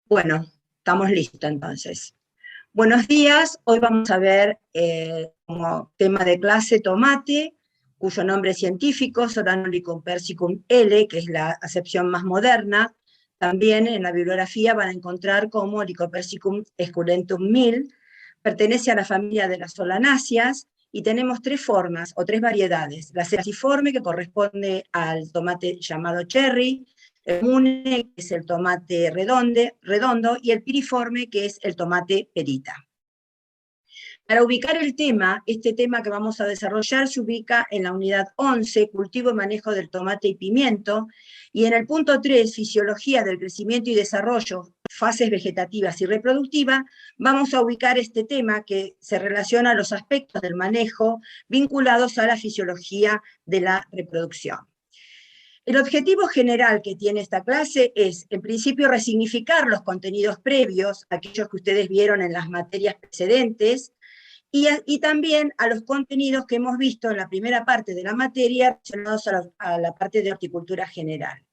Bueno, estamos listos entonces. Buenos días, hoy vamos a ver como tema de clase tomate, cuyo nombre científico, Soranollicum persicum L, que es la acepción más moderna. También en la bibliografía van a encontrar como Lycopersicum esculentum Mill, pertenece a la familia de las solanáceas, y tenemos tres formas o tres variedades. La sepsiforme, que corresponde al tomate llamado cherry, el mune, que es el tomate redondo, y el piriforme, que es el tomate perita. Para ubicar el tema, este tema que vamos a desarrollar se ubica en la unidad 11, cultivo y manejo del tomate y pimiento, y en el punto 3, fisiología del crecimiento y desarrollo, fases vegetativas y reproductivas, vamos a ubicar este tema que se relaciona a los aspectos del manejo vinculados a la fisiología de la reproducción. El objetivo general que tiene esta clase es, en principio, resignificar los contenidos previos, aquellos que ustedes vieron en las materias precedentes, y también a los contenidos que hemos visto en la primera parte de la materia relacionados a la parte de horticultura general.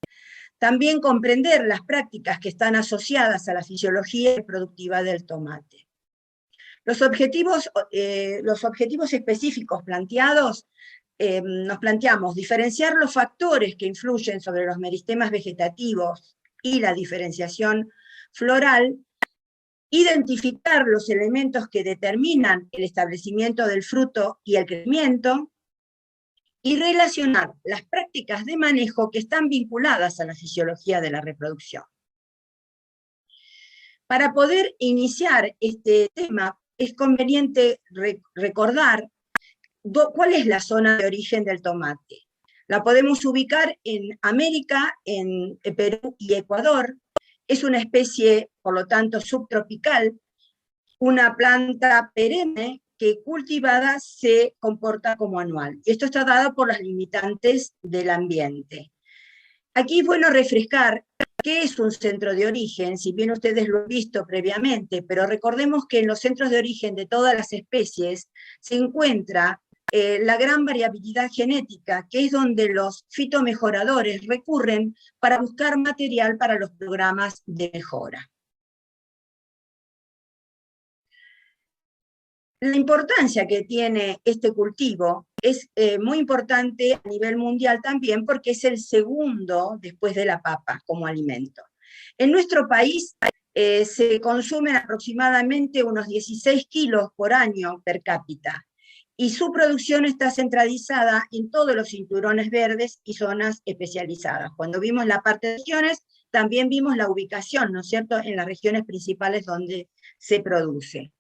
También comprender las prácticas que están asociadas a la fisiología reproductiva del tomate. Los objetivos específicos planteados, nos planteamos diferenciar los factores que influyen sobre los meristemas vegetativos y la diferenciación floral, identificar los elementos que determinan el establecimiento del fruto y el crecimiento, y relacionar las prácticas de manejo que están vinculadas a la fisiología de la reproducción. Para poder iniciar este tema, es conveniente recordar cuál es la zona de origen del tomate. La podemos ubicar en América, en Perú y Ecuador. Es una especie, por lo tanto, subtropical, una planta perenne que cultivada se comporta como anual. Y esto está dado por las limitantes del ambiente. Aquí es bueno refrescar qué es un centro de origen, si bien ustedes lo han visto previamente, pero recordemos que en los centros de origen de todas las especies se encuentra la gran variabilidad genética, que es donde los fitomejoradores recurren para buscar material para los programas de mejora. La importancia que tiene este cultivo es muy importante a nivel mundial también porque es el segundo después de la papa como alimento. En nuestro país se consumen aproximadamente unos 16 kilos por año per cápita, y su producción está centralizada en todos los cinturones verdes y zonas especializadas. Cuando vimos la parte de regiones, también vimos la ubicación, ¿no es cierto?, en las regiones principales donde se produce.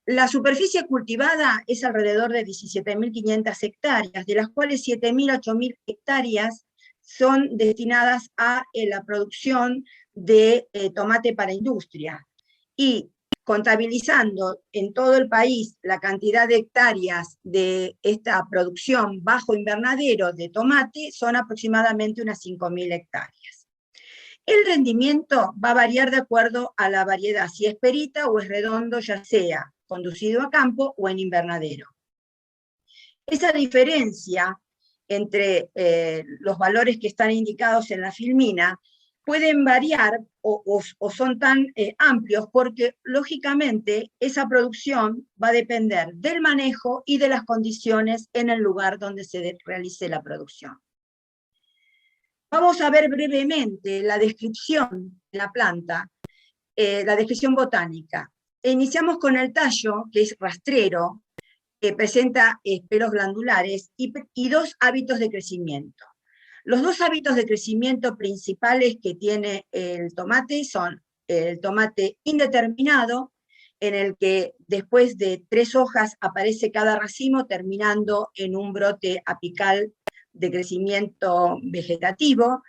La superficie cultivada es alrededor de 17.500 hectáreas, de las cuales 7.000 a 8.000 hectáreas son destinadas a la producción de tomate para industria. Y contabilizando en todo el país la cantidad de hectáreas de esta producción bajo invernadero de tomate, son aproximadamente unas 5.000 hectáreas. El rendimiento va a variar de acuerdo a la variedad, si es perita o es redondo, ya sea conducido a campo o en invernadero. Esa diferencia entre los valores que están indicados en la filmina pueden variar o son tan amplios porque, lógicamente, esa producción va a depender del manejo y de las condiciones en el lugar donde se realice la producción. Vamos a ver brevemente la descripción de la planta, la descripción botánica. Iniciamos con el tallo, que es rastrero, que presenta pelos glandulares y dos hábitos de crecimiento. Los dos hábitos de crecimiento principales que tiene el tomate son el tomate indeterminado, en el que después de 3 hojas aparece cada racimo, terminando en un brote apical de crecimiento vegetativo,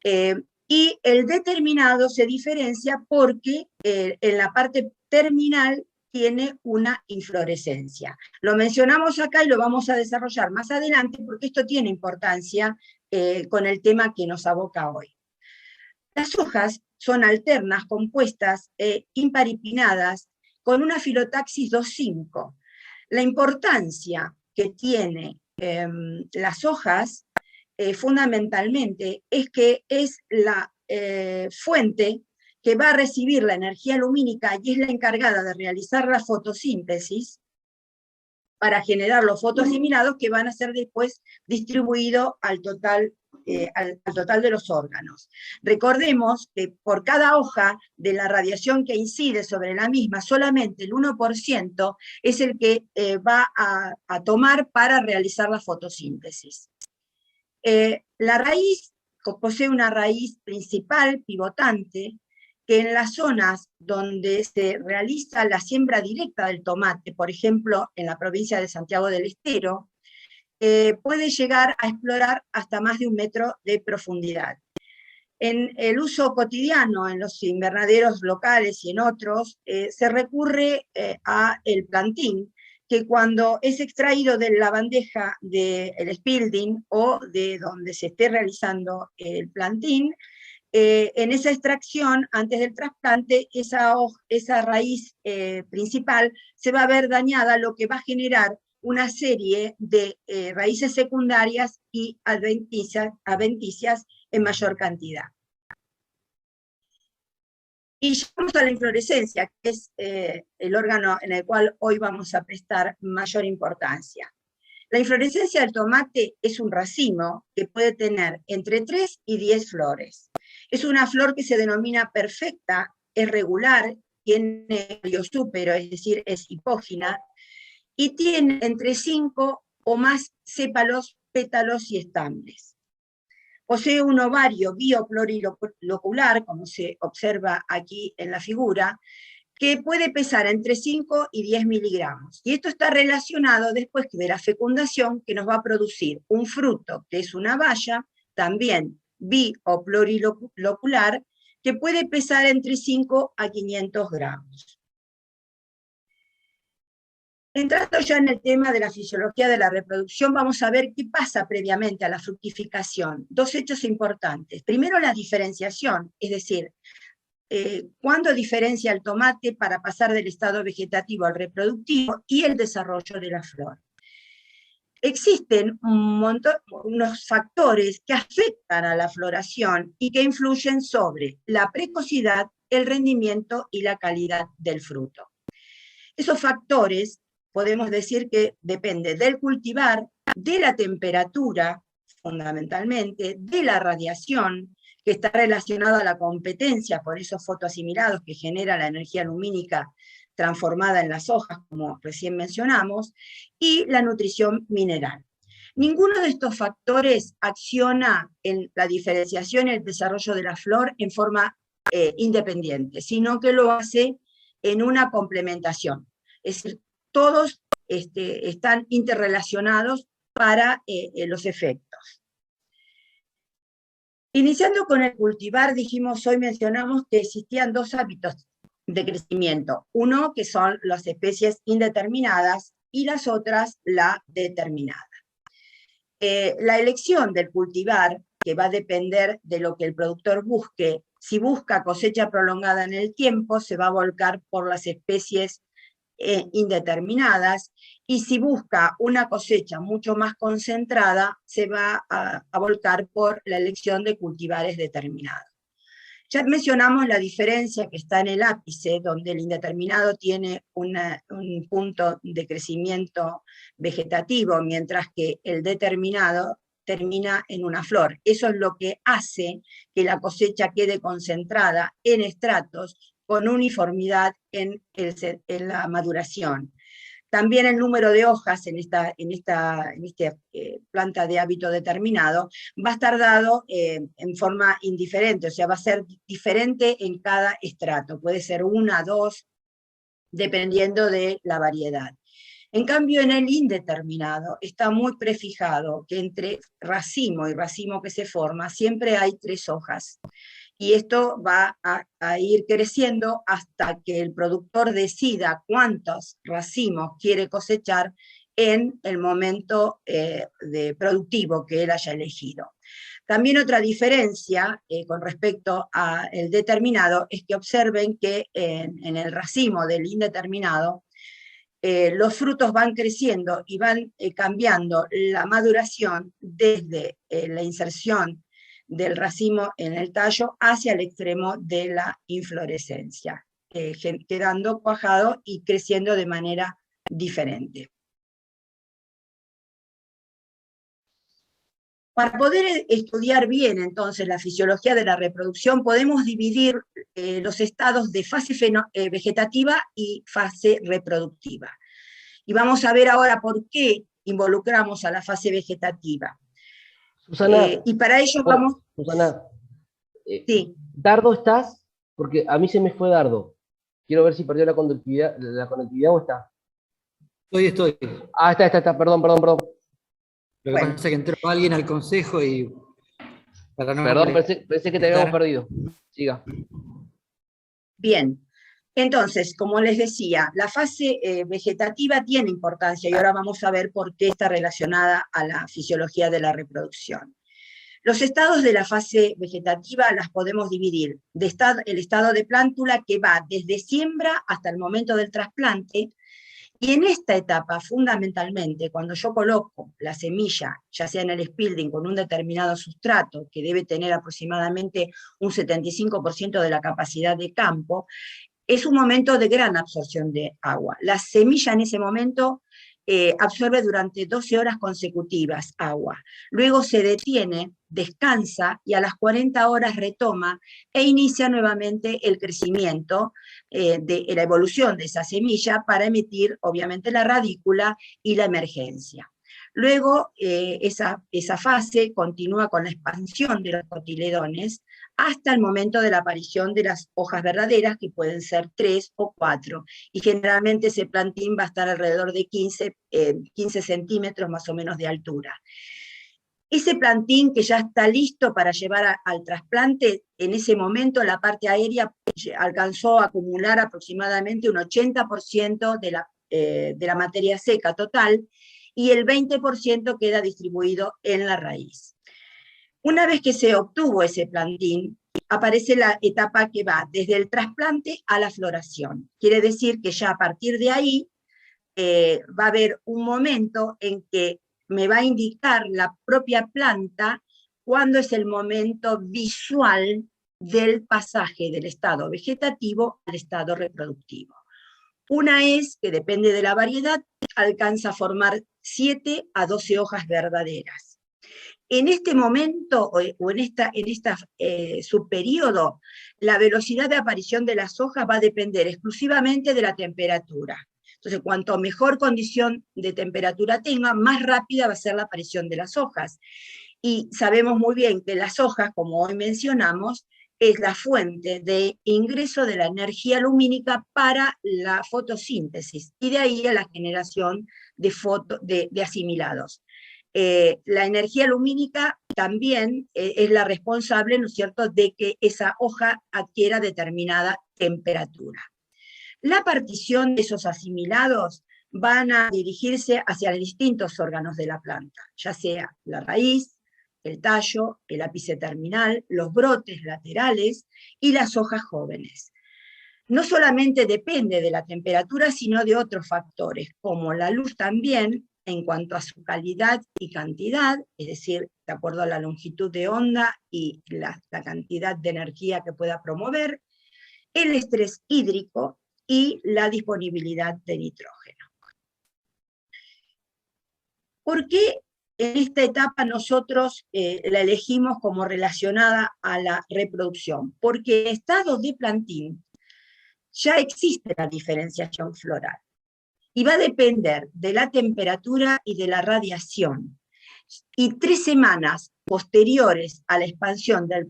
y el determinado se diferencia porque en la parte terminal tiene una inflorescencia. Lo mencionamos acá y lo vamos a desarrollar más adelante porque esto tiene importancia con el tema que nos aboca hoy. Las hojas son alternas, compuestas, imparipinnadas, con una filotaxis 2,5. La importancia que tiene las hojas fundamentalmente es que es la fuente que va a recibir la energía lumínica y es la encargada de realizar la fotosíntesis para generar los fotoasimilados que van a ser después distribuidos al total de los órganos. Recordemos que por cada hoja de la radiación que incide sobre la misma, solamente el 1% es el que va a tomar para realizar la fotosíntesis. La raíz posee una raíz principal, pivotante, que en las zonas donde se realiza la siembra directa del tomate, por ejemplo, en la provincia de Santiago del Estero, puede llegar a explorar hasta más de 1 metro de profundidad. En el uso cotidiano, en los invernaderos locales y en otros, se recurre a el plantín, que cuando es extraído de la bandeja del spilding o de donde se esté realizando el plantín, en esa extracción, antes del trasplante, esa raíz principal se va a ver dañada, lo que va a generar una serie de raíces secundarias y adventicias en mayor cantidad. Y llegamos a la inflorescencia, que es el órgano en el cual hoy vamos a prestar mayor importancia. La inflorescencia del tomate es un racimo que puede tener entre 3 y 10 flores. Es una flor que se denomina perfecta, es regular, tiene súpero, es decir, es hipógina, y tiene entre 5 o más sépalos, pétalos y estambres. Posee un ovario bioplurilocular, como se observa aquí en la figura, que puede pesar entre 5 y 10 miligramos. Y esto está relacionado después de la fecundación, que nos va a producir un fruto, que es una baya, también bi o plurilocular, que puede pesar entre 5 a 500 gramos. Entrando ya en el tema de la fisiología de la reproducción, vamos a ver qué pasa previamente a la fructificación. 2 hechos importantes. Primero, la diferenciación, es decir, cuándo diferencia el tomate para pasar del estado vegetativo al reproductivo y el desarrollo de la flor. Existen unos factores que afectan a la floración y que influyen sobre la precocidad, el rendimiento y la calidad del fruto. Esos factores podemos decir que dependen del cultivar, de la temperatura, fundamentalmente, de la radiación, que está relacionada a la competencia por esos fotoasimilados que genera la energía lumínica transformada en las hojas, como recién mencionamos, y la nutrición mineral. Ninguno de estos factores acciona en la diferenciación y el desarrollo de la flor en forma independiente, sino que lo hace en una complementación. Es decir, todos están interrelacionados para los efectos. Iniciando con el cultivar, hoy mencionamos que existían 2 hábitos de crecimiento. Uno, que son las especies indeterminadas, y las otras, la determinada. La elección del cultivar, que va a depender de lo que el productor busque, si busca cosecha prolongada en el tiempo, se va a volcar por las especies indeterminadas, y si busca una cosecha mucho más concentrada, se va a volcar por la elección de cultivares determinados. Ya mencionamos la diferencia que está en el ápice, donde el indeterminado tiene un punto de crecimiento vegetativo, mientras que el determinado termina en una flor. Eso es lo que hace que la cosecha quede concentrada en estratos con uniformidad en la maduración. También el número de hojas en esta planta de hábito determinado va a estar dado en forma indiferente, o sea, va a ser diferente en cada estrato, puede ser 1, 2, dependiendo de la variedad. En cambio, en el indeterminado está muy prefijado que entre racimo y racimo que se forma siempre hay 3 hojas. Y esto va a ir creciendo hasta que el productor decida cuántos racimos quiere cosechar en el momento productivo que él haya elegido. También otra diferencia con respecto al determinado es que observen que en el racimo del indeterminado los frutos van creciendo y van cambiando la maduración desde la inserción del racimo en el tallo hacia el extremo de la inflorescencia, quedando cuajado y creciendo de manera diferente. Para poder estudiar bien entonces la fisiología de la reproducción, podemos dividir los estados de fase vegetativa y fase reproductiva. Y vamos a ver ahora por qué involucramos a la fase vegetativa. Susana, Y para ello vamos... Susana, Sí. ¿Dardo estás? Porque a mí se me fue Dardo. Quiero ver si perdió la conectividad o está. Estoy. Ah, está, perdón. Lo que Bueno. pasa es que entró alguien al consejo y para no Perdón, pensé que te habíamos perdido. Siga. Bien. Entonces, como les decía, la fase vegetativa tiene importancia y ahora vamos a ver por qué está relacionada a la fisiología de la reproducción. Los estados de la fase vegetativa las podemos dividir. El estado de plántula, que va desde siembra hasta el momento del trasplante, y en esta etapa, fundamentalmente, cuando yo coloco la semilla, ya sea en el spilding con un determinado sustrato, que debe tener aproximadamente un 75% de la capacidad de campo, es un momento de gran absorción de agua. La semilla en ese momento absorbe durante 12 horas consecutivas agua. Luego se detiene, descansa y a las 40 horas retoma e inicia nuevamente el crecimiento de la evolución de esa semilla para emitir, obviamente, la radícula y la emergencia. Luego, esa fase continúa con la expansión de los cotiledones hasta el momento de la aparición de las hojas verdaderas, que pueden ser 3 o 4, y generalmente ese plantín va a estar alrededor de 15 centímetros más o menos de altura. Ese plantín que ya está listo para llevar al trasplante, en ese momento la parte aérea alcanzó a acumular aproximadamente un 80% de la materia seca total, y el 20% queda distribuido en la raíz. Una vez que se obtuvo ese plantín, aparece la etapa que va desde el trasplante a la floración. Quiere decir que ya a partir de ahí va a haber un momento en que me va a indicar la propia planta cuándo es el momento visual del pasaje del estado vegetativo al estado reproductivo. Una es que, depende de la variedad, alcanza a formar 7 a 12 hojas verdaderas. En este momento, o en esta subperíodo, la velocidad de aparición de las hojas va a depender exclusivamente de la temperatura. Entonces, cuanto mejor condición de temperatura tenga, más rápida va a ser la aparición de las hojas. Y sabemos muy bien que las hojas, como hoy mencionamos, es la fuente de ingreso de la energía lumínica para la fotosíntesis, y de ahí a la generación de asimilados. La energía lumínica también es la responsable, ¿no es cierto?, de que esa hoja adquiera determinada temperatura. La partición de esos asimilados van a dirigirse hacia los distintos órganos de la planta, ya sea la raíz, el tallo, el ápice terminal, los brotes laterales y las hojas jóvenes. No solamente depende de la temperatura, sino de otros factores, como la luz también, en cuanto a su calidad y cantidad, es decir, de acuerdo a la longitud de onda y la cantidad de energía que pueda promover, el estrés hídrico y la disponibilidad de nitrógeno. ¿Por qué en esta etapa nosotros la elegimos como relacionada a la reproducción? Porque en estado de plantín ya existe la diferenciación floral, y va a depender de la temperatura y de la radiación. Y 3 semanas posteriores a la expansión de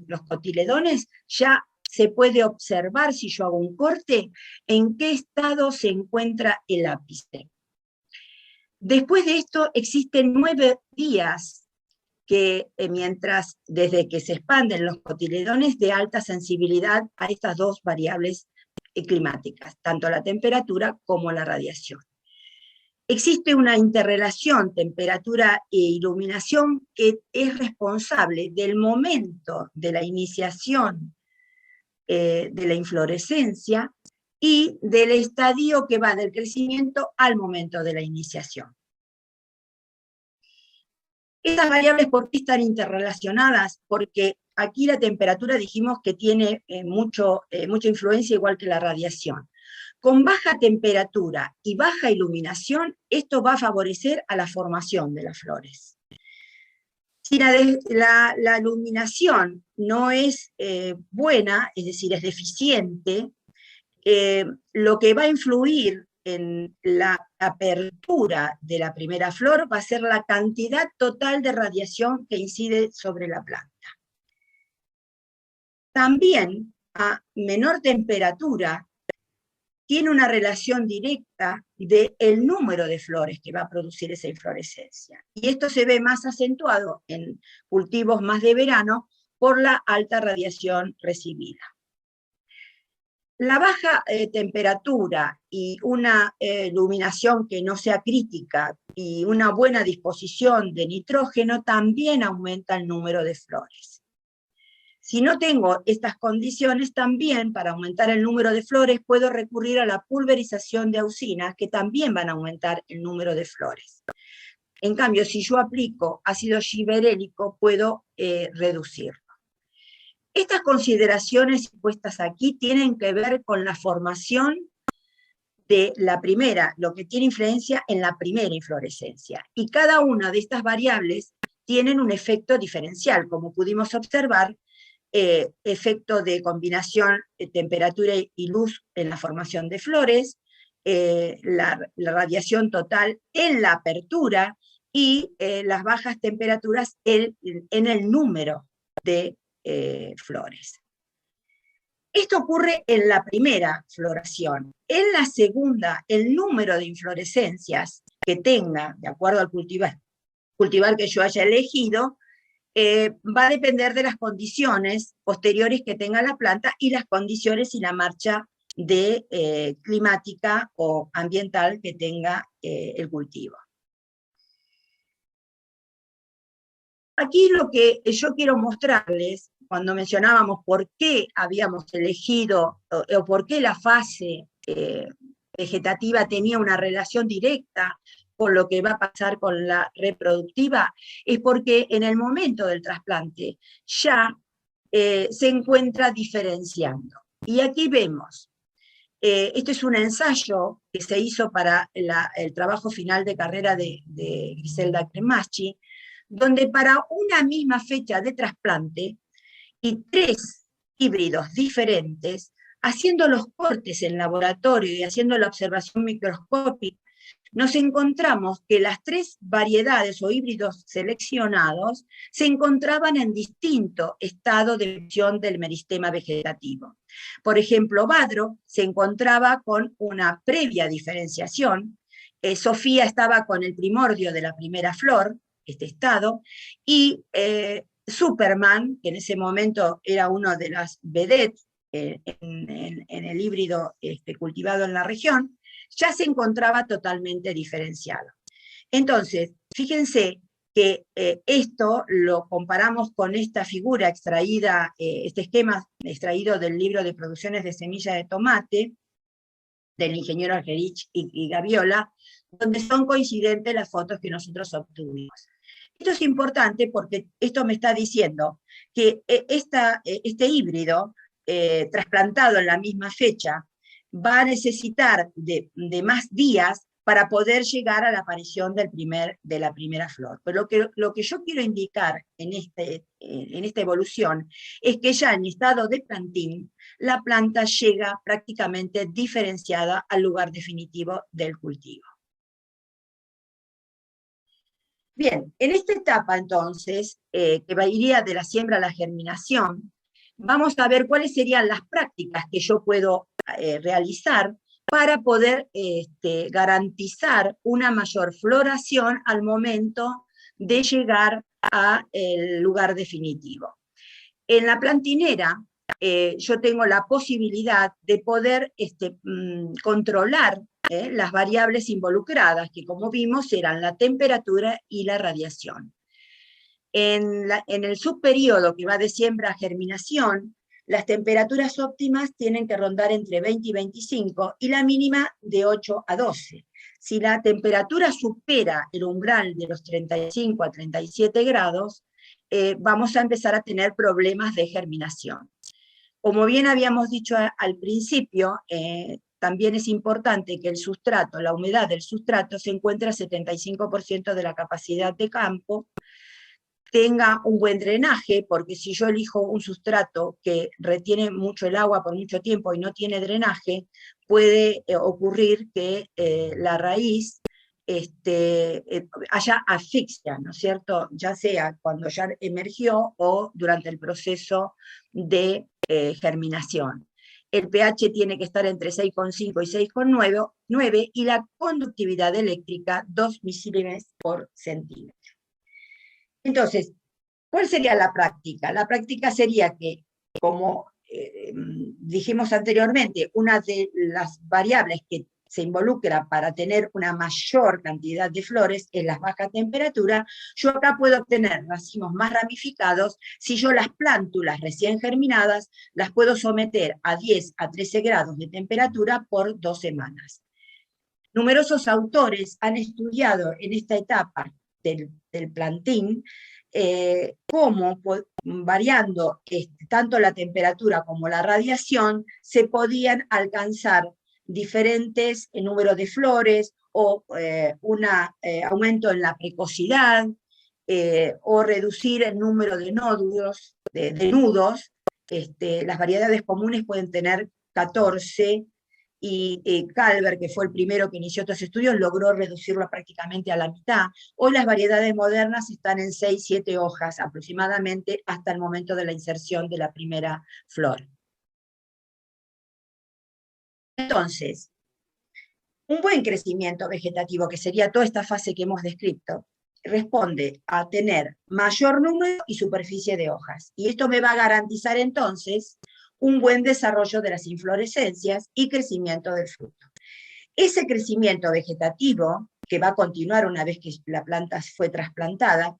los cotiledones, ya se puede observar, si yo hago un corte, en qué estado se encuentra el ápice. Después de esto existen 9 días que desde que se expanden los cotiledones, de alta sensibilidad a estas dos variables climáticas, tanto la temperatura como la radiación. Existe una interrelación temperatura e iluminación que es responsable del momento de la iniciación de la inflorescencia y del estadio que va del crecimiento al momento de la iniciación. Estas variables, ¿por qué están interrelacionadas? Porque aquí la temperatura dijimos que tiene mucha influencia, igual que la radiación. Con baja temperatura y baja iluminación, esto va a favorecer a la formación de las flores. Si la iluminación no es buena, es decir, es deficiente, lo que va a influir en la apertura de la primera flor va a ser la cantidad total de radiación que incide sobre la planta. También, a menor temperatura, tiene una relación directa del número de flores que va a producir esa inflorescencia. Y esto se ve más acentuado en cultivos más de verano por la alta radiación recibida. La baja temperatura y una iluminación que no sea crítica y una buena disposición de nitrógeno también aumenta el número de flores. Si no tengo estas condiciones, también para aumentar el número de flores puedo recurrir a la pulverización de auxinas, que también van a aumentar el número de flores. En cambio, si yo aplico ácido giberélico, puedo reducirlo. Estas consideraciones puestas aquí tienen que ver con la formación de la primera, lo que tiene influencia en la primera inflorescencia. Y cada una de estas variables tienen un efecto diferencial, como pudimos observar, efecto de combinación de temperatura y luz en la formación de flores, la radiación total en la apertura y las bajas temperaturas en el número de flores. Esto ocurre en la primera floración. En la segunda, el número de inflorescencias que tenga, de acuerdo al cultivar que yo haya elegido, va a depender de las condiciones posteriores que tenga la planta y las condiciones y la marcha climática o ambiental que tenga el cultivo. Aquí lo que yo quiero mostrarles, cuando mencionábamos por qué habíamos elegido, o por qué la fase vegetativa tenía una relación directa con lo que va a pasar con la reproductiva, es porque en el momento del trasplante ya se encuentra diferenciando. Y aquí vemos, este es un ensayo que se hizo para el trabajo final de carrera de Griselda Cremaschi, donde para una misma fecha de trasplante y 3 híbridos diferentes, haciendo los cortes en laboratorio y haciendo la observación microscópica, nos encontramos que las 3 variedades o híbridos seleccionados se encontraban en distinto estado de evolución del meristema vegetativo. Por ejemplo, Badro se encontraba con una previa diferenciación, Sofía estaba con el primordio de la primera flor, este estado, y Superman, que en ese momento era uno de las vedettes en el híbrido cultivado en la región, ya se encontraba totalmente diferenciado. Entonces, fíjense que esto lo comparamos con esta figura extraída, este esquema extraído del libro de producciones de semilla de tomate, del ingeniero Argerich y Gaviola, donde son coincidentes las fotos que nosotros obtuvimos. Esto es importante porque esto me está diciendo que este híbrido, trasplantado en la misma fecha, va a necesitar de más días para poder llegar a la aparición de la primera flor. Pero lo que yo quiero indicar en esta evolución es que ya en estado de plantín, la planta llega prácticamente diferenciada al lugar definitivo del cultivo. Bien, en esta etapa entonces, que iría de la siembra a la germinación, vamos a ver cuáles serían las prácticas que yo puedo realizar para poder garantizar una mayor floración al momento de llegar al lugar definitivo. En la plantinera yo tengo la posibilidad de poder controlar las variables involucradas, que como vimos eran la temperatura y la radiación. En el subperíodo que va de siembra a germinación, las temperaturas óptimas tienen que rondar entre 20 y 25 y la mínima de 8 a 12. Si la temperatura supera el umbral de los 35 a 37 grados, vamos a empezar a tener problemas de germinación. Como bien habíamos dicho al principio, también es importante que el sustrato, la humedad del sustrato, se encuentre a 75% de la capacidad de campo, tenga un buen drenaje, porque si yo elijo un sustrato que retiene mucho el agua por mucho tiempo y no tiene drenaje, puede ocurrir que la raíz haya asfixia, ¿no es cierto? Ya sea cuando ya emergió o durante el proceso de germinación. El pH tiene que estar entre 6,5 y 6,9 y la conductividad eléctrica 2 milisiemens por centímetro. Entonces, ¿cuál sería la práctica? La práctica sería que, como dijimos anteriormente, una de las variables que se involucra para tener una mayor cantidad de flores es la baja temperatura. Yo acá puedo obtener racimos más ramificados si yo las plántulas recién germinadas las puedo someter a 10 a 13 grados de temperatura por 2 semanas. Numerosos autores han estudiado en esta etapa del plantín cómo, variando tanto la temperatura como la radiación, se podían alcanzar diferentes números de flores, o un aumento en la precocidad, o reducir el número de nódulos, de nudos. Las variedades comunes pueden tener 14, y Calvert, que fue el primero que inició estos estudios, logró reducirlo prácticamente a la mitad. Hoy las variedades modernas están en 6, 7 hojas aproximadamente hasta el momento de la inserción de la primera flor. Entonces, un buen crecimiento vegetativo, que sería toda esta fase que hemos descrito, responde a tener mayor número y superficie de hojas. Y esto me va a garantizar entonces un buen desarrollo de las inflorescencias y crecimiento del fruto. Ese crecimiento vegetativo, que va a continuar una vez que la planta fue trasplantada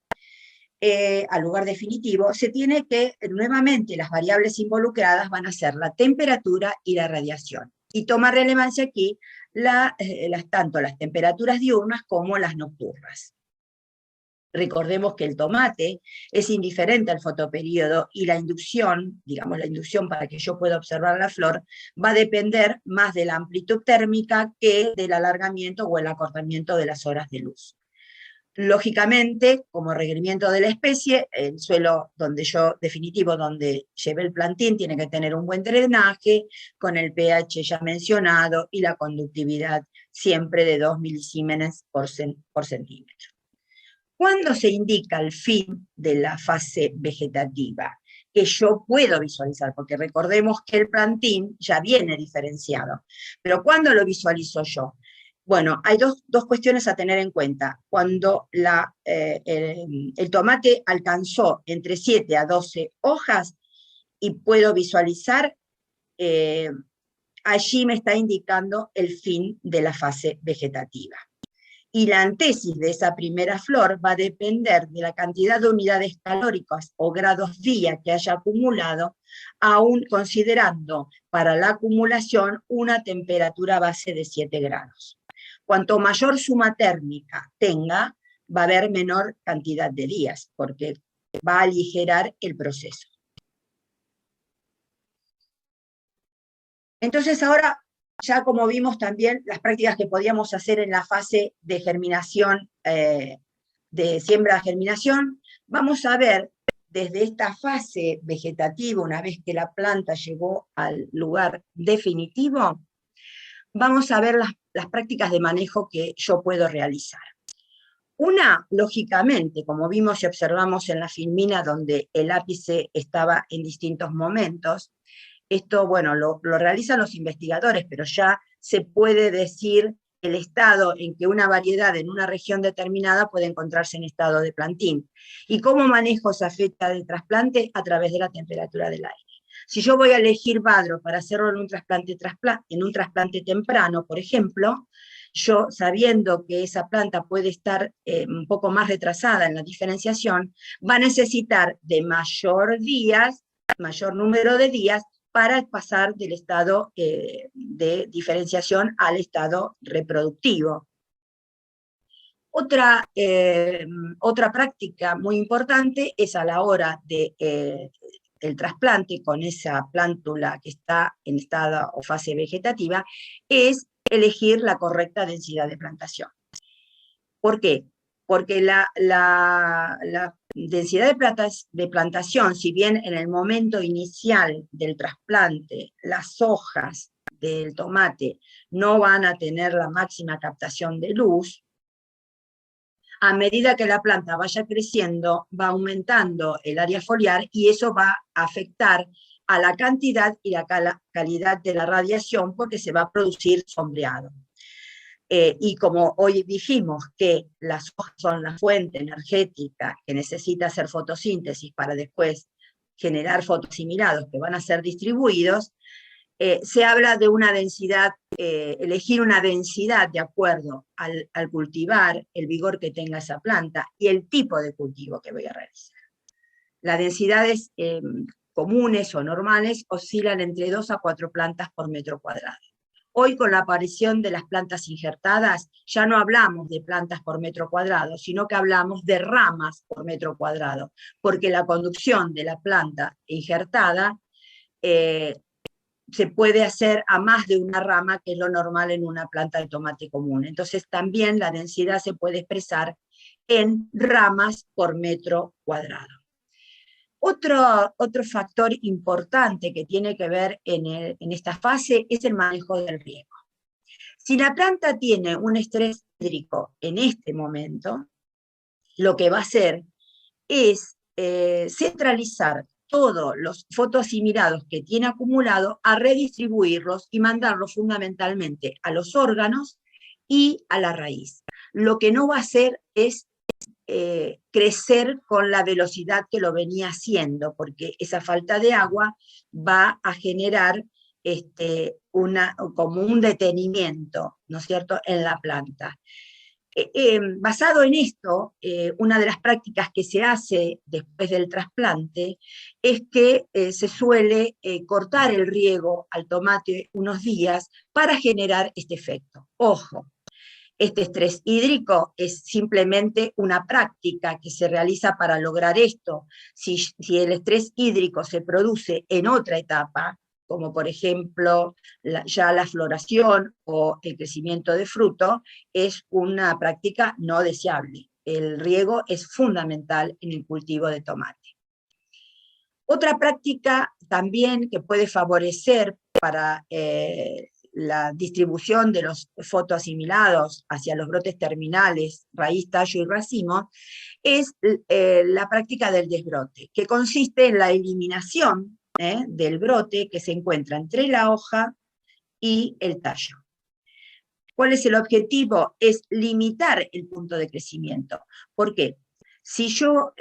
al lugar definitivo, se tiene que, nuevamente, las variables involucradas van a ser la temperatura y la radiación. Y toma relevancia aquí tanto las temperaturas diurnas como las nocturnas. Recordemos que el tomate es indiferente al fotoperíodo y la inducción, digamos la inducción para que yo pueda observar la flor, va a depender más de la amplitud térmica que del alargamiento o el acortamiento de las horas de luz. Lógicamente, como requerimiento de la especie, el suelo definitivo donde lleve el plantín tiene que tener un buen drenaje, con el pH ya mencionado y la conductividad siempre de 2 milisiemens por centímetro. ¿Cuándo se indica el fin de la fase vegetativa? Que yo puedo visualizar, porque recordemos que el plantín ya viene diferenciado. Pero ¿cuándo lo visualizo yo? Bueno, hay dos cuestiones a tener en cuenta. Cuando el tomate alcanzó entre 7 a 12 hojas y puedo visualizar, allí me está indicando el fin de la fase vegetativa. Y la antesis de esa primera flor va a depender de la cantidad de unidades calóricas o grados día que haya acumulado, aún considerando para la acumulación una temperatura base de 7 grados. Cuanto mayor suma térmica tenga, va a haber menor cantidad de días, porque va a aligerar el proceso. Entonces ahora, ya como vimos también las prácticas que podíamos hacer en la fase de germinación, de siembra-germinación, vamos a ver desde esta fase vegetativa, una vez que la planta llegó al lugar definitivo, vamos a ver las prácticas de manejo que yo puedo realizar. Una, lógicamente, como vimos y observamos en la filmina donde el ápice estaba en distintos momentos, esto, bueno, lo realizan los investigadores, pero ya se puede decir el estado en que una variedad en una región determinada puede encontrarse en estado de plantín. ¿Y cómo manejo esa fecha de trasplante? A través de la temperatura del aire. Si yo voy a elegir Badro para hacerlo en un trasplante temprano, por ejemplo, yo, sabiendo que esa planta puede estar un poco más retrasada en la diferenciación, va a necesitar de mayor días mayor número de días para pasar del estado de diferenciación al estado reproductivo. Otra práctica muy importante es a la hora de el trasplante con esa plántula que está en estado o fase vegetativa, es elegir la correcta densidad de plantación. ¿Por qué? Porque la densidad de plantación, si bien en el momento inicial del trasplante las hojas del tomate no van a tener la máxima captación de luz, a medida que la planta vaya creciendo, va aumentando el área foliar y eso va a afectar a la cantidad y la calidad de la radiación porque se va a producir sombreado. Y como hoy dijimos que las hojas son la fuente energética que necesita hacer fotosíntesis para después generar fotoasimilados que van a ser distribuidos, se habla de una densidad, elegir una densidad de acuerdo al cultivar, el vigor que tenga esa planta y el tipo de cultivo que voy a realizar. Las densidades comunes o normales oscilan entre 2 a 4 plantas por metro cuadrado. Hoy, con la aparición de las plantas injertadas, ya no hablamos de plantas por metro cuadrado, sino que hablamos de ramas por metro cuadrado, porque la conducción de la planta injertada se puede hacer a más de una rama, que es lo normal en una planta de tomate común. Entonces también la densidad se puede expresar en ramas por metro cuadrado. Otro factor importante que tiene que ver en esta fase es el manejo del riego. Si la planta tiene un estrés hídrico en este momento, lo que va a hacer es centralizar todos los fotoasimilados que tiene acumulado, a redistribuirlos y mandarlos fundamentalmente a los órganos y a la raíz. Lo que no va a hacer es crecer con la velocidad que lo venía haciendo, porque esa falta de agua va a generar como un detenimiento, ¿no es cierto?, en la planta. Basado en esto, una de las prácticas que se hace después del trasplante es que se suele cortar el riego al tomate unos días para generar este efecto. Ojo, este estrés hídrico es simplemente una práctica que se realiza para lograr esto. Si el estrés hídrico se produce en otra etapa, como por ejemplo ya la floración o el crecimiento de fruto, es una práctica no deseable. El riego es fundamental en el cultivo de tomate. Otra práctica también que puede favorecer para la distribución de los fotoasimilados hacia los brotes terminales, raíz, tallo y racimo, es la práctica del desbrote, que consiste en la eliminación del brote que se encuentra entre la hoja y el tallo. ¿Cuál es el objetivo? Es limitar el punto de crecimiento. ¿Por qué? Si yo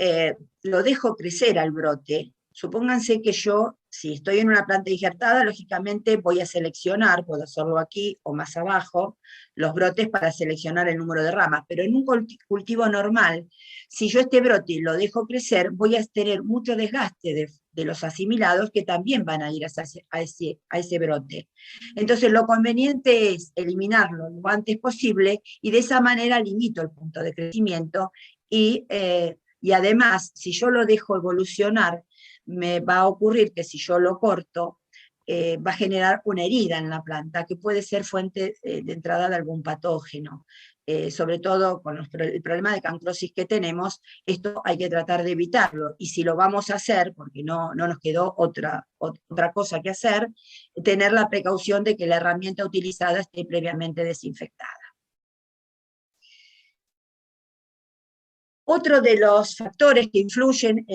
lo dejo crecer al brote, supónganse que yo, si estoy en una planta injertada, lógicamente voy a seleccionar, puedo hacerlo aquí o más abajo, los brotes para seleccionar el número de ramas, pero en un cultivo normal, si yo este brote lo dejo crecer, voy a tener mucho desgaste de los asimilados que también van a ir a ese brote. Entonces lo conveniente es eliminarlo lo antes posible y de esa manera limito el punto de crecimiento y además, si yo lo dejo evolucionar, me va a ocurrir que si yo lo corto, va a generar una herida en la planta, que puede ser fuente de entrada de algún patógeno. Sobre todo con el problema de cancrosis que tenemos, esto hay que tratar de evitarlo, y si lo vamos a hacer, porque no nos quedó otra cosa que hacer, tener la precaución de que la herramienta utilizada esté previamente desinfectada. Otro de los factores que influyen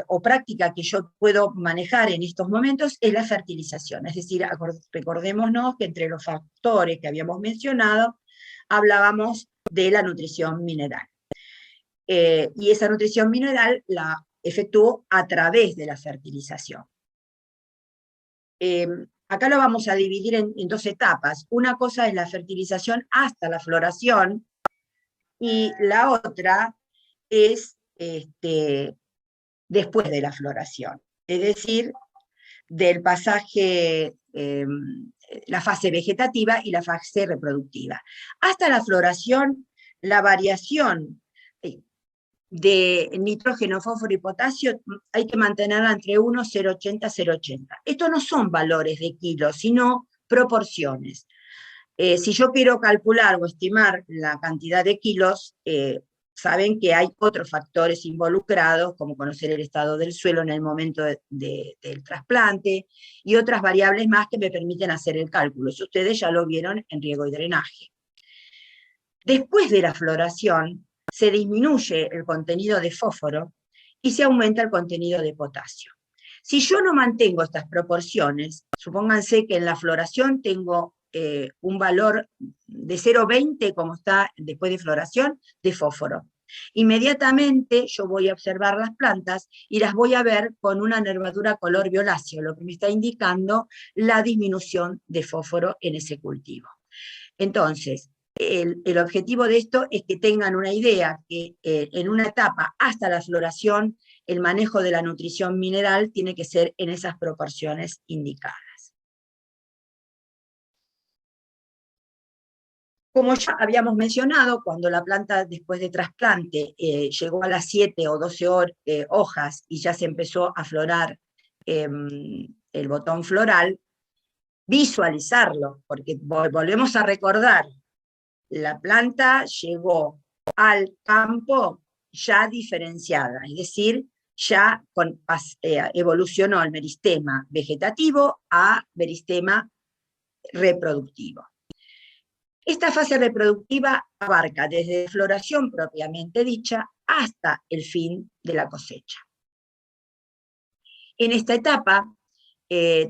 o práctica que yo puedo manejar en estos momentos es la fertilización. Es decir, recordémonos que entre los factores que habíamos mencionado, hablábamos de la nutrición mineral. Y esa nutrición mineral la efectúo a través de la fertilización. Acá lo vamos a dividir en 2 etapas. Una cosa es la fertilización hasta la floración, y la otra es después de la floración. es decir, del pasaje, la fase vegetativa y la fase reproductiva. Hasta la floración, la variación de nitrógeno, fósforo y potasio hay que mantenerla entre 1, 0,80, 0,80. Estos no son valores de kilos, sino proporciones. Si yo quiero calcular o estimar la cantidad de kilos, saben que hay otros factores involucrados, como conocer el estado del suelo en el momento del trasplante, y otras variables más que me permiten hacer el cálculo. Eso ustedes ya lo vieron en riego y drenaje. Después de la floración, se disminuye el contenido de fósforo y se aumenta el contenido de potasio. Si yo no mantengo estas proporciones, supónganse que en la floración tengo un valor de 0,20, como está después de floración, de fósforo. Inmediatamente yo voy a observar las plantas y las voy a ver con una nervadura color violáceo, lo que me está indicando la disminución de fósforo en ese cultivo. Entonces, el objetivo de esto es que tengan una idea que en una etapa hasta la floración, el manejo de la nutrición mineral tiene que ser en esas proporciones indicadas. Como ya habíamos mencionado, cuando la planta después de trasplante llegó a las 7 o 12 hojas y ya se empezó a florar el botón floral, visualizarlo, porque volvemos a recordar, la planta llegó al campo ya diferenciada, es decir, ya evolucionó el meristema vegetativo a meristema reproductivo. Esta fase reproductiva abarca desde la floración propiamente dicha hasta el fin de la cosecha. En esta etapa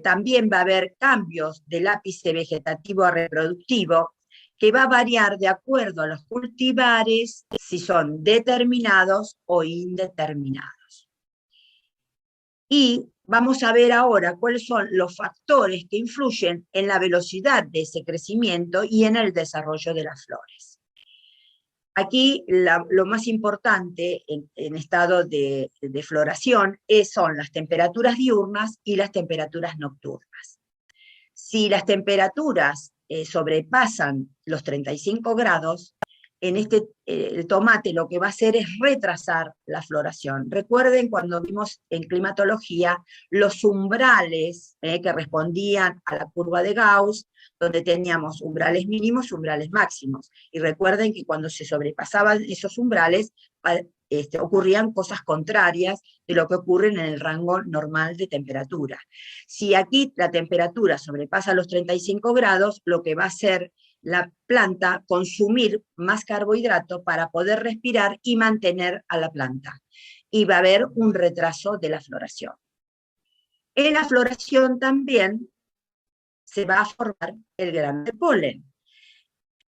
también va a haber cambios del ápice vegetativo a reproductivo, que va a variar de acuerdo a los cultivares, si son determinados o indeterminados. Y vamos a ver ahora cuáles son los factores que influyen en la velocidad de ese crecimiento y en el desarrollo de las flores. Aquí lo más importante en estado de floración son las temperaturas diurnas y las temperaturas nocturnas. Si las temperaturas sobrepasan los 35 grados, en el tomate lo que va a hacer es retrasar la floración. Recuerden cuando vimos en climatología los umbrales que respondían a la curva de Gauss, donde teníamos umbrales mínimos, umbrales máximos. Y recuerden que cuando se sobrepasaban esos umbrales, ocurrían cosas contrarias de lo que ocurre en el rango normal de temperatura. Si aquí la temperatura sobrepasa los 35 grados, lo que va a hacer la planta consumir más carbohidrato para poder respirar y mantener a la planta. Y va a haber un retraso de la floración. En la floración también se va a formar el grano de polen.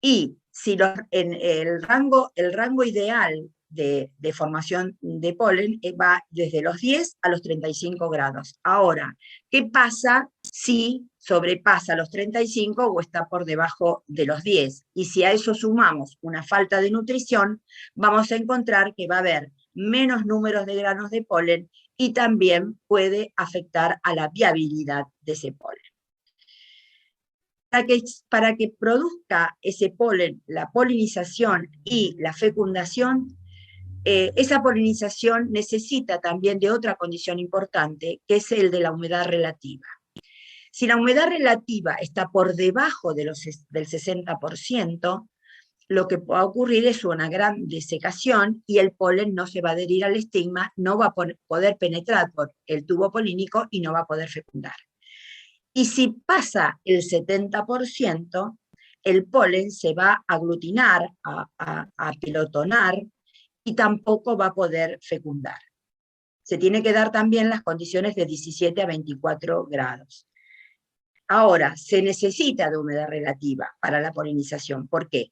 Y si en el rango ideal de formación de polen va desde los 10 a los 35 grados. Ahora, ¿qué pasa si sobrepasa los 35 o está por debajo de los 10? Y si a eso sumamos una falta de nutrición, vamos a encontrar que va a haber menos números de granos de polen y también puede afectar a la viabilidad de ese polen. Para que produzca ese polen, la polinización y la fecundación, esa polinización necesita también de otra condición importante, que es el de la humedad relativa. Si la humedad relativa está por debajo del 60%, lo que va a ocurrir es una gran desecación y el polen no se va a adherir al estigma, no va a poder penetrar por el tubo polínico y no va a poder fecundar. Y si pasa el 70%, el polen se va a aglutinar, a apilotonar, y tampoco va a poder fecundar. Se tiene que dar también las condiciones de 17 a 24 grados. Ahora, se necesita de humedad relativa para la polinización. ¿Por qué?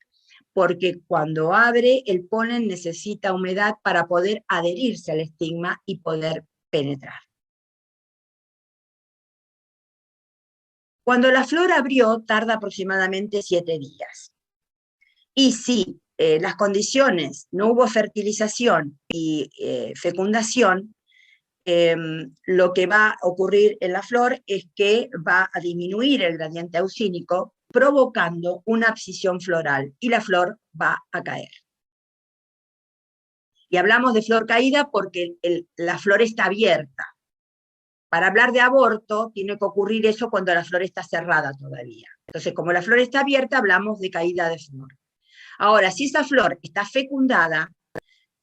Porque cuando abre, el polen necesita humedad para poder adherirse al estigma y poder penetrar. Cuando la flor abrió, tarda aproximadamente 7 días. Y si las condiciones, no hubo fertilización y fecundación, lo que va a ocurrir en la flor es que va a disminuir el gradiente auxínico, provocando una abscisión floral, y la flor va a caer. Y hablamos de flor caída porque la flor está abierta. Para hablar de aborto, tiene que ocurrir eso cuando la flor está cerrada todavía. Entonces, como la flor está abierta, hablamos de caída de flor. Ahora, si esa flor está fecundada,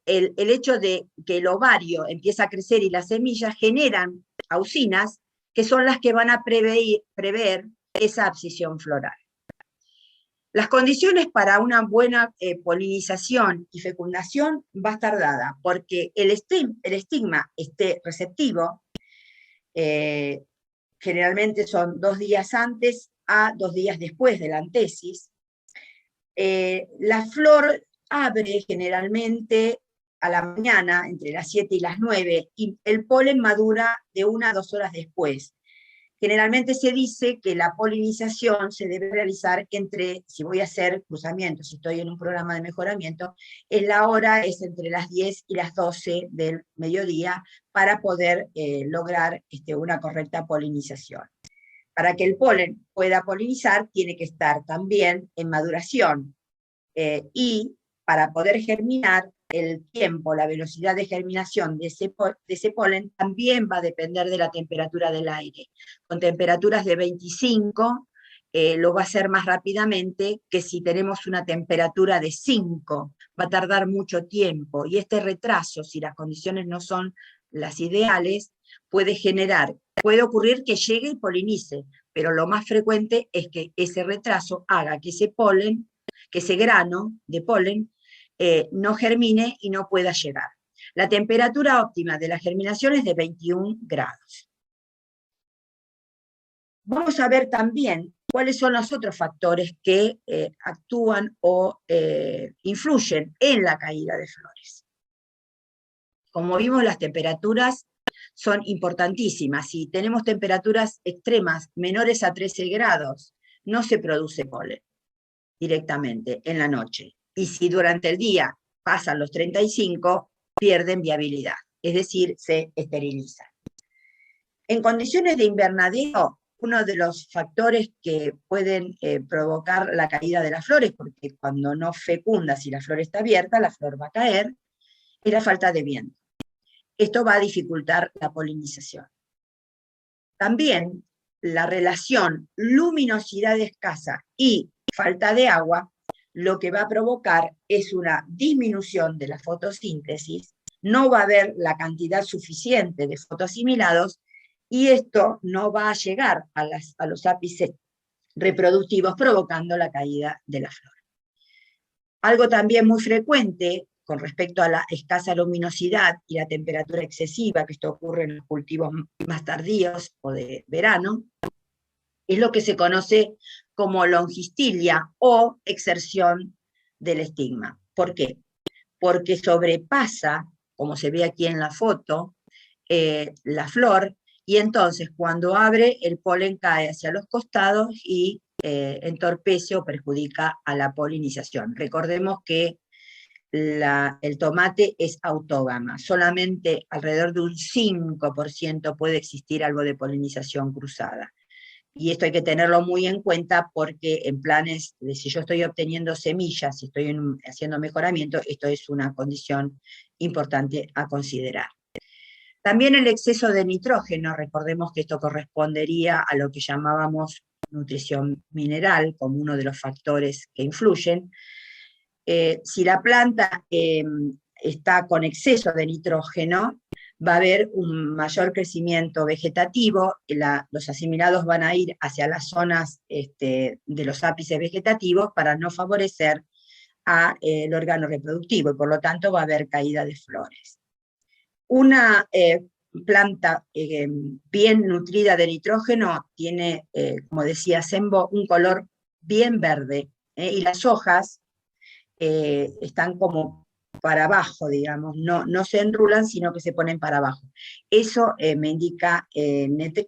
el hecho de que el ovario empieza a crecer y las semillas generan auxinas, que son las que van a prever esa abscisión floral. Las condiciones para una buena polinización y fecundación va a estar dada porque el estigma esté receptivo, generalmente son 2 días antes a 2 días después de la antesis. La flor abre generalmente a la mañana, entre las 7 y las 9, y el polen madura de 1 a 2 horas después. Generalmente se dice que la polinización se debe realizar entre, si voy a hacer cruzamiento, si estoy en un programa de mejoramiento, la hora es entre las 10 y las 12 del mediodía para poder lograr una correcta polinización. Para que el polen pueda polinizar, tiene que estar también en maduración, y para poder germinar, el tiempo, la velocidad de germinación de ese polen también va a depender de la temperatura del aire. Con temperaturas de 25 lo va a hacer más rápidamente que si tenemos una temperatura de 5, va a tardar mucho tiempo, y este retraso, si las condiciones no son las ideales, puede ocurrir que llegue y polinice, pero lo más frecuente es que ese retraso haga que ese polen, que ese grano de polen, no germine y no pueda llegar. La temperatura óptima de la germinación es de 21 grados. Vamos a ver también cuáles son los otros factores que actúan o influyen en la caída de flores. Como vimos, las temperaturas son importantísimas. Si tenemos temperaturas extremas menores a 13 grados, no se produce polen directamente en la noche. Y si durante el día pasan los 35, pierden viabilidad, es decir, se esterilizan. En condiciones de invernadero, uno de los factores que pueden provocar la caída de las flores, porque cuando no fecunda, si la flor está abierta, la flor va a caer, es la falta de viento. Esto va a dificultar la polinización. También la relación luminosidad escasa y falta de agua, lo que va a provocar es una disminución de la fotosíntesis, no va a haber la cantidad suficiente de fotoasimilados, y esto no va a llegar a los ápices reproductivos, provocando la caída de la flor. Algo también muy frecuente con respecto a la escasa luminosidad y la temperatura excesiva, que esto ocurre en los cultivos más tardíos o de verano, es lo que se conoce como longistilia o exerción del estigma. ¿Por qué? Porque sobrepasa, como se ve aquí en la foto, la flor, y entonces cuando abre el polen cae hacia los costados y entorpece o perjudica a la polinización. Recordemos que el tomate es autógama, solamente alrededor de un 5% puede existir algo de polinización cruzada. Y esto hay que tenerlo muy en cuenta porque en planes de si yo estoy obteniendo semillas, si estoy haciendo mejoramiento, esto es una condición importante a considerar. También el exceso de nitrógeno, recordemos que esto correspondería a lo que llamábamos nutrición mineral, como uno de los factores que influyen. Si la planta está con exceso de nitrógeno, va a haber un mayor crecimiento vegetativo, los asimilados van a ir hacia las zonas de los ápices vegetativos para no favorecer al órgano reproductivo, y por lo tanto va a haber caída de flores. Una planta bien nutrida de nitrógeno tiene, como decía Sembo, un color bien verde, y las hojas están como para abajo, digamos, no se enrulan, sino que se ponen para abajo. Eso me indica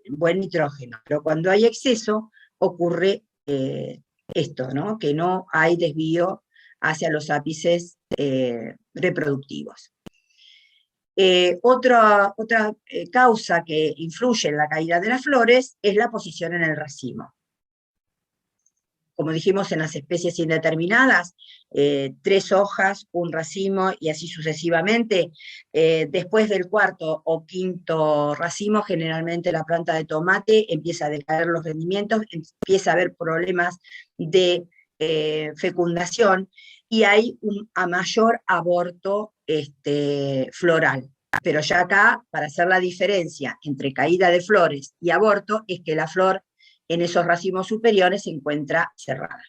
buen nitrógeno, pero cuando hay exceso ocurre esto, ¿no? Que no hay desvío hacia los ápices reproductivos. Otra causa que influye en la caída de las flores es la posición en el racimo. Como dijimos, en las especies indeterminadas, 3 hojas, un racimo y así sucesivamente. Después del cuarto o quinto racimo, generalmente la planta de tomate empieza a decaer los rendimientos, empieza a haber problemas de fecundación y hay a mayor aborto floral. Pero ya acá, para hacer la diferencia entre caída de flores y aborto, es que la flor en esos racimos superiores se encuentra cerrada.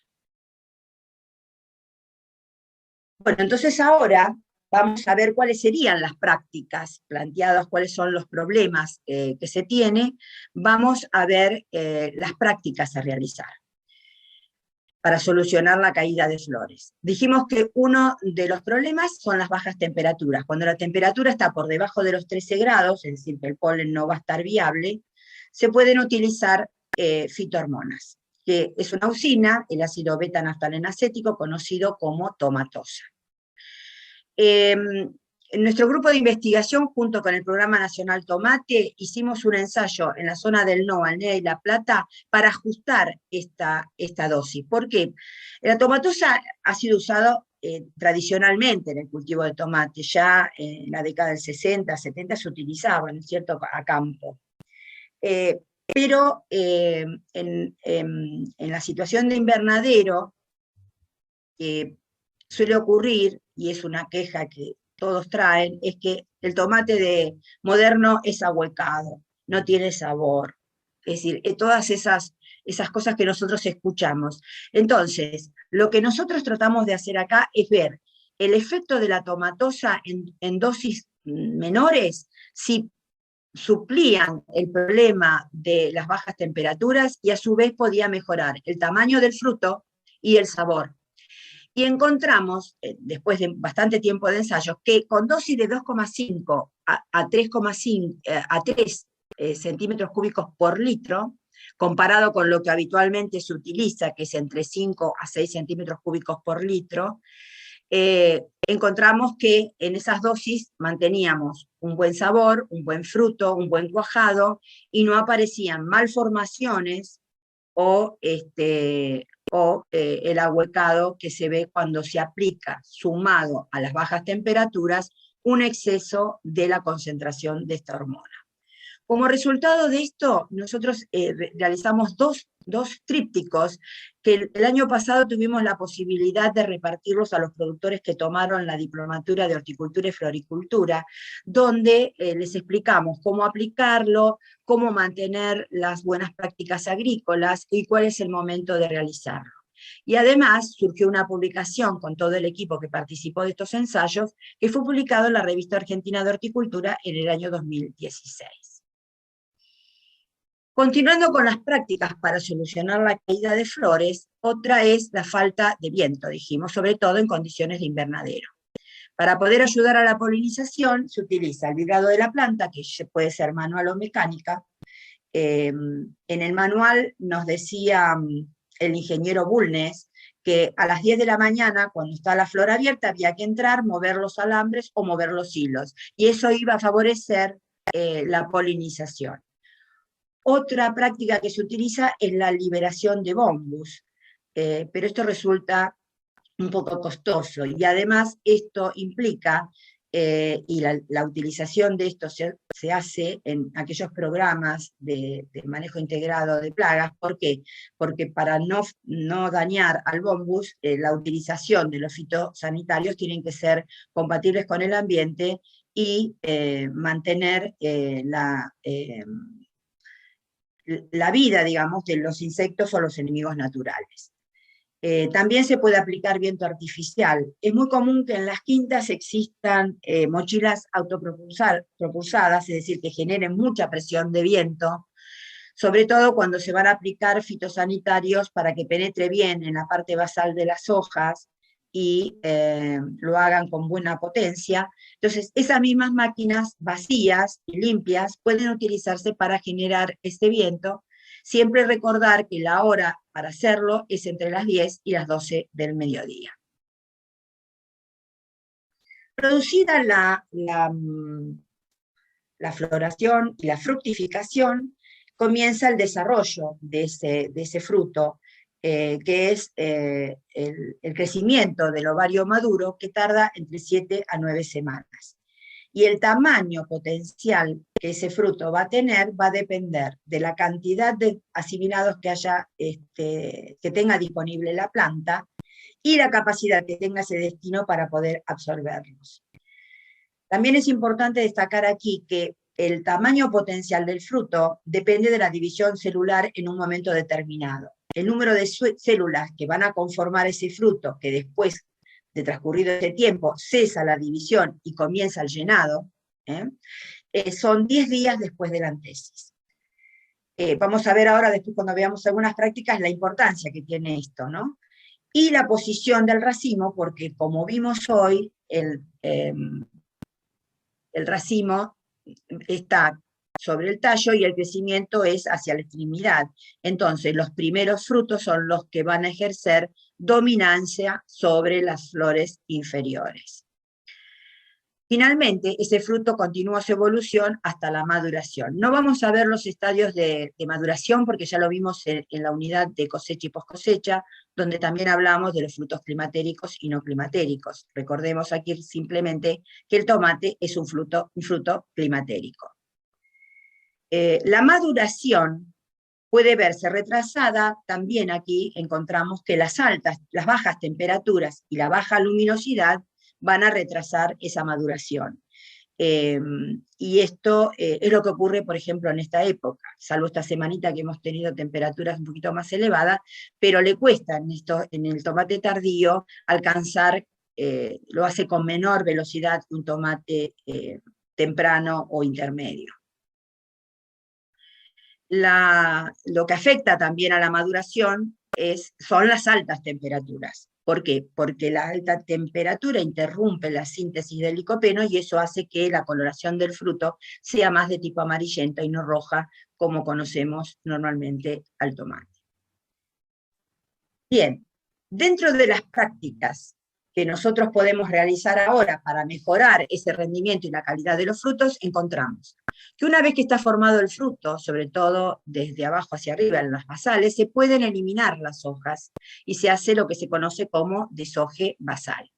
Bueno, entonces ahora vamos a ver cuáles serían las prácticas planteadas, cuáles son los problemas que se tiene. Vamos a ver las prácticas a realizar para solucionar la caída de flores. Dijimos que uno de los problemas son las bajas temperaturas. Cuando la temperatura está por debajo de los 13 grados, es decir, que el polen no va a estar viable, se pueden utilizar fitohormonas, que es una auxina, el ácido beta-naftaleno-acético, conocido como tomatosa. En nuestro grupo de investigación, junto con el Programa Nacional Tomate, hicimos un ensayo en la zona del NOA, Alnea y La Plata, para ajustar esta dosis. ¿Por qué? La tomatosa ha sido usada tradicionalmente en el cultivo de tomate, ya en la década del 60, 70 se utilizaba, ¿no es cierto?, a campo. Pero en la situación de invernadero, suele ocurrir, y es una queja que todos traen, es que el tomate moderno es ahuecado, no tiene sabor. Es decir, todas esas cosas que nosotros escuchamos. Entonces, lo que nosotros tratamos de hacer acá es ver el efecto de la tomatosa en dosis menores, si suplían el problema de las bajas temperaturas y a su vez podía mejorar el tamaño del fruto y el sabor. Y encontramos, después de bastante tiempo de ensayos, que con dosis de 2,5 a 3 centímetros cúbicos por litro, comparado con lo que habitualmente se utiliza, que es entre 5 a 6 centímetros cúbicos por litro, encontramos que en esas dosis manteníamos un buen sabor, un buen fruto, un buen cuajado, y no aparecían malformaciones o el ahuecado que se ve cuando se aplica, sumado a las bajas temperaturas, un exceso de la concentración de esta hormona. Como resultado de esto, nosotros realizamos dos trípticos que el año pasado tuvimos la posibilidad de repartirlos a los productores que tomaron la diplomatura de horticultura y floricultura, donde les explicamos cómo aplicarlo, cómo mantener las buenas prácticas agrícolas y cuál es el momento de realizarlo. Y además surgió una publicación con todo el equipo que participó de estos ensayos, que fue publicado en la Revista Argentina de Horticultura en el año 2016. Continuando con las prácticas para solucionar la caída de flores, otra es la falta de viento, dijimos, sobre todo en condiciones de invernadero. Para poder ayudar a la polinización se utiliza el vibrado de la planta, que puede ser manual o mecánica. En el manual nos decía el ingeniero Bulnes que a las 10 de la mañana, cuando está la flor abierta, había que entrar, mover los alambres o mover los hilos, y eso iba a favorecer la polinización. Otra práctica que se utiliza es la liberación de bombus, pero esto resulta un poco costoso, y además esto implica, y la utilización de esto se hace en aquellos programas de manejo integrado de plagas. ¿Por qué? Porque para no dañar al bombus, la utilización de los fitosanitarios tienen que ser compatibles con el ambiente y mantener la vida, digamos, de los insectos o los enemigos naturales. También se puede aplicar viento artificial. Es muy común que en las quintas existan mochilas autopropulsadas, es decir, que generen mucha presión de viento, sobre todo cuando se van a aplicar fitosanitarios para que penetre bien en la parte basal de las hojas y lo hagan con buena potencia. Entonces, esas mismas máquinas vacías y limpias pueden utilizarse para generar este viento. Siempre recordar que la hora para hacerlo es entre las 10 y las 12 del mediodía. Producida la floración y la fructificación, comienza el desarrollo de ese fruto, que es el crecimiento del ovario maduro, que tarda entre 7 a 9 semanas. Y el tamaño potencial que ese fruto va a tener va a depender de la cantidad de asimilados que tenga disponible la planta y la capacidad que tenga ese destino para poder absorberlos. También es importante destacar aquí que el tamaño potencial del fruto depende de la división celular en un momento determinado. El número de células que van a conformar ese fruto, que después de transcurrido ese tiempo cesa la división y comienza el llenado, son 10 días después de la antesis. Vamos a ver ahora, después cuando veamos algunas prácticas, la importancia que tiene esto, ¿no? Y la posición del racimo, porque como vimos hoy, el racimo está sobre el tallo y el crecimiento es hacia la extremidad. Entonces, los primeros frutos son los que van a ejercer dominancia sobre las flores inferiores. Finalmente, ese fruto continúa su evolución hasta la maduración. No vamos a ver los estadios de maduración porque ya lo vimos en la unidad de cosecha y poscosecha, donde también hablamos de los frutos climatéricos y no climatéricos. Recordemos aquí simplemente que el tomate es un fruto climatérico. La maduración puede verse retrasada, también aquí encontramos que las bajas temperaturas y la baja luminosidad van a retrasar esa maduración. Y esto es lo que ocurre, por ejemplo, en esta época, salvo esta semanita que hemos tenido temperaturas un poquito más elevadas, pero le cuesta en el tomate tardío alcanzar, lo hace con menor velocidad que un tomate temprano o intermedio. Lo que afecta también a la maduración son las altas temperaturas. ¿Por qué? Porque la alta temperatura interrumpe la síntesis del licopeno y eso hace que la coloración del fruto sea más de tipo amarillento y no roja, como conocemos normalmente al tomate. Bien, dentro de las prácticas que nosotros podemos realizar ahora para mejorar ese rendimiento y la calidad de los frutos, encontramos que una vez que está formado el fruto, sobre todo desde abajo hacia arriba en las basales, se pueden eliminar las hojas y se hace lo que se conoce como deshoje basal.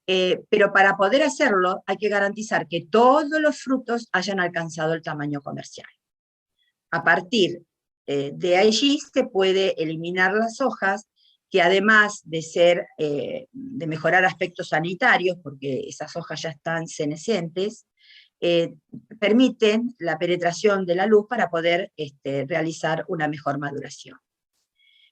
Pero para poder hacerlo hay que garantizar que todos los frutos hayan alcanzado el tamaño comercial. A partir de allí se puede eliminar las hojas que además de mejorar aspectos sanitarios, porque esas hojas ya están senescentes, permiten la penetración de la luz para poder realizar una mejor maduración.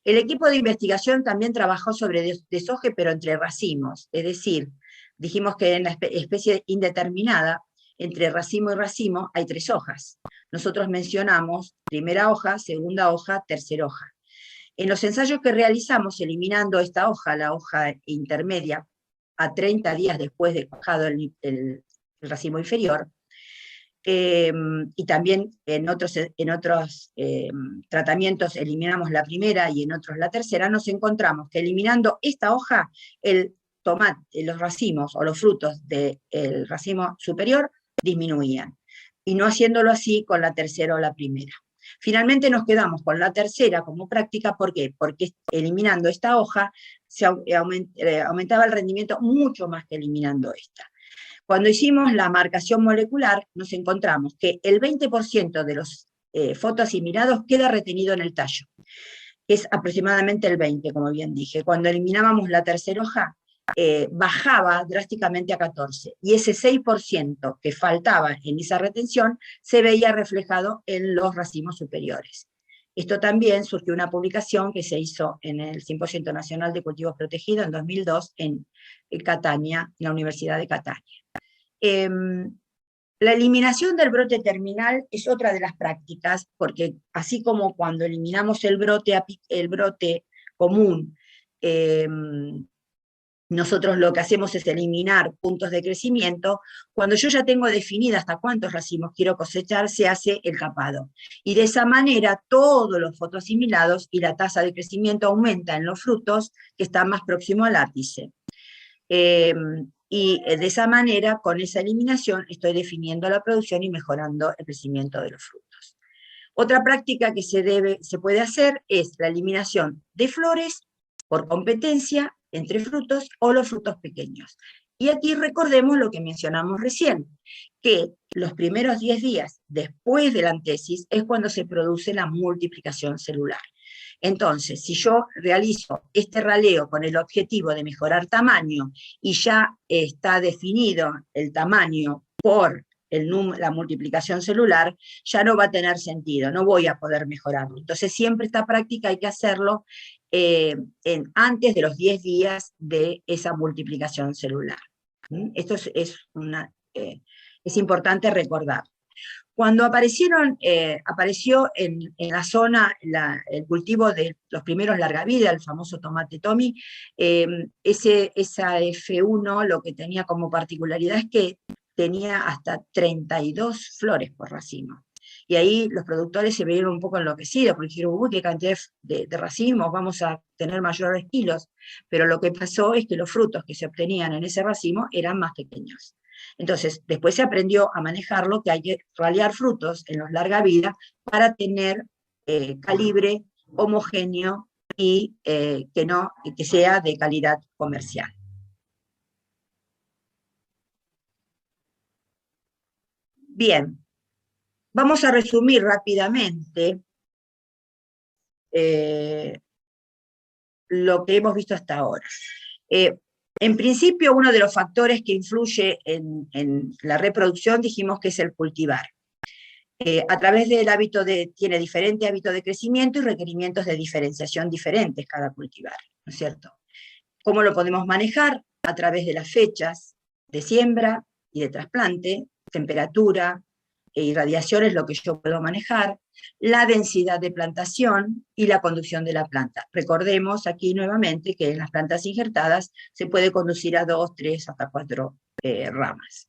El equipo de investigación también trabajó sobre deshoje, pero entre racimos, es decir, dijimos que en la especie indeterminada, entre racimo y racimo, hay 3 hojas. Nosotros mencionamos primera hoja, segunda hoja, tercera hoja. En los ensayos que realizamos, eliminando esta hoja, la hoja intermedia, a 30 días después de bajado el racimo inferior, y también en otros tratamientos eliminamos la primera y en otros la tercera, nos encontramos que eliminando esta hoja, el tomate, los racimos o los frutos del racimo superior disminuían, y no haciéndolo así con la tercera o la primera. Finalmente nos quedamos con la tercera como práctica, ¿por qué? Porque eliminando esta hoja se aumentaba el rendimiento mucho más que eliminando esta. Cuando hicimos la marcación molecular, nos encontramos que el 20% de los fotoasimilados queda retenido en el tallo, que es aproximadamente el 20%, como bien dije. Cuando eliminábamos la tercera hoja, bajaba drásticamente a 14%, y ese 6% que faltaba en esa retención se veía reflejado en los racimos superiores. Esto también surgió una publicación que se hizo en el Simposio Internacional de Cultivos Protegidos en 2002 en Catania, en la Universidad de Catania. La eliminación del brote terminal es otra de las prácticas, porque así como cuando eliminamos el brote común, nosotros lo que hacemos es eliminar puntos de crecimiento. Cuando yo ya tengo definida hasta cuántos racimos quiero cosechar, se hace el capado. Y de esa manera todos los fotoasimilados y la tasa de crecimiento aumenta en los frutos que están más próximos al ápice. y de esa manera, con esa eliminación, estoy definiendo la producción y mejorando el crecimiento de los frutos. Otra práctica que se puede hacer es la eliminación de flores por competencia entre frutos o los frutos pequeños. Y aquí recordemos lo que mencionamos recién, que los primeros 10 días después de la antesis es cuando se produce la multiplicación celular. Entonces, si yo realizo este raleo con el objetivo de mejorar tamaño y ya está definido el tamaño por la multiplicación celular, ya no va a tener sentido, no voy a poder mejorarlo. Entonces, siempre esta práctica hay que hacerlo antes de los 10 días de esa multiplicación celular. Esto es importante recordar. Cuando apareció en la zona el cultivo de los primeros larga vida, el famoso tomate Tommy, esa F1 lo que tenía como particularidad es que tenía hasta 32 flores por racimo. Y ahí los productores se vieron un poco enloquecidos, porque dijeron, uy, qué cantidad de racimos, vamos a tener mayores kilos. Pero lo que pasó es que los frutos que se obtenían en ese racimo eran más pequeños. Entonces, después se aprendió a manejarlo, que hay que ralear frutos en los larga vida para tener calibre homogéneo y que sea de calidad comercial. Bien, vamos a resumir rápidamente lo que hemos visto hasta ahora. En principio, uno de los factores que influye en la reproducción, dijimos que es el cultivar. A través del tiene diferente hábito de crecimiento y requerimientos de diferenciación diferentes cada cultivar, ¿no es cierto? ¿Cómo lo podemos manejar? A través de las fechas de siembra y de trasplante, temperatura e irradiación es lo que yo puedo manejar, la densidad de plantación y la conducción de la planta. Recordemos aquí nuevamente que en las plantas injertadas se puede conducir a 2, 3, hasta 4 ramas.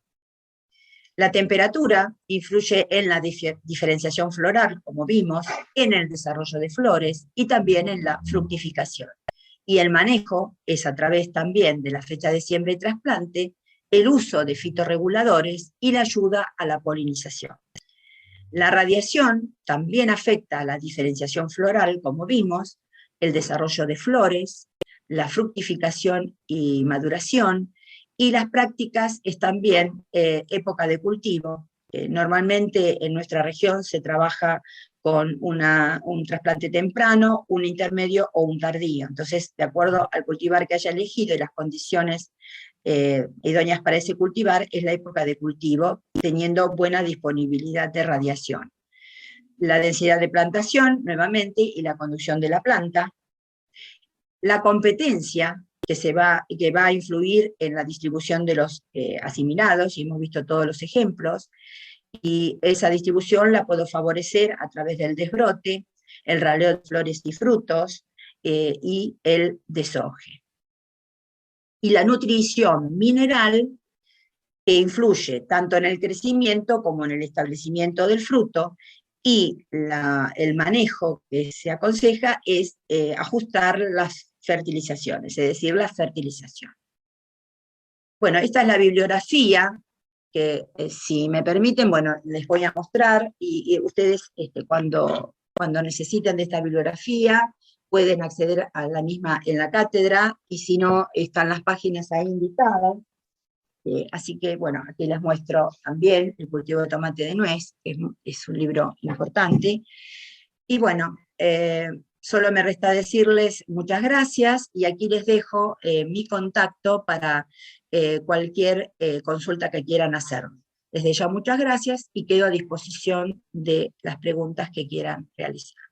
La temperatura influye en la diferenciación floral, como vimos, en el desarrollo de flores y también en la fructificación. Y el manejo es a través también de la fecha de siembra y trasplante, el uso de fitorreguladores y la ayuda a la polinización. La radiación también afecta a la diferenciación floral, como vimos, el desarrollo de flores, la fructificación y maduración, y las prácticas es también época de cultivo. Normalmente en nuestra región se trabaja con un trasplante temprano, un intermedio o un tardío. Entonces, de acuerdo al cultivar que haya elegido y las condiciones idóneas para ese cultivar, es la época de cultivo, teniendo buena disponibilidad de radiación. La densidad de plantación, nuevamente, y la conducción de la planta. La competencia, que va a influir en la distribución de los asimilados, y hemos visto todos los ejemplos, y esa distribución la puedo favorecer a través del desbrote, el raleo de flores y frutos, y el deshoje. Y la nutrición mineral, que influye tanto en el crecimiento como en el establecimiento del fruto, y el manejo que se aconseja es ajustar las fertilizaciones, es decir, la fertilización. Bueno, esta es la bibliografía que, si me permiten, bueno, les voy a mostrar, y ustedes cuando necesiten de esta bibliografía pueden acceder a la misma en la cátedra, y si no, están las páginas ahí indicadas. Así que, bueno, aquí les muestro también El cultivo de tomate de nuez, que es un libro importante. Y bueno, solo me resta decirles muchas gracias, y aquí les dejo mi contacto para cualquier consulta que quieran hacer. Desde ya muchas gracias, y quedo a disposición de las preguntas que quieran realizar.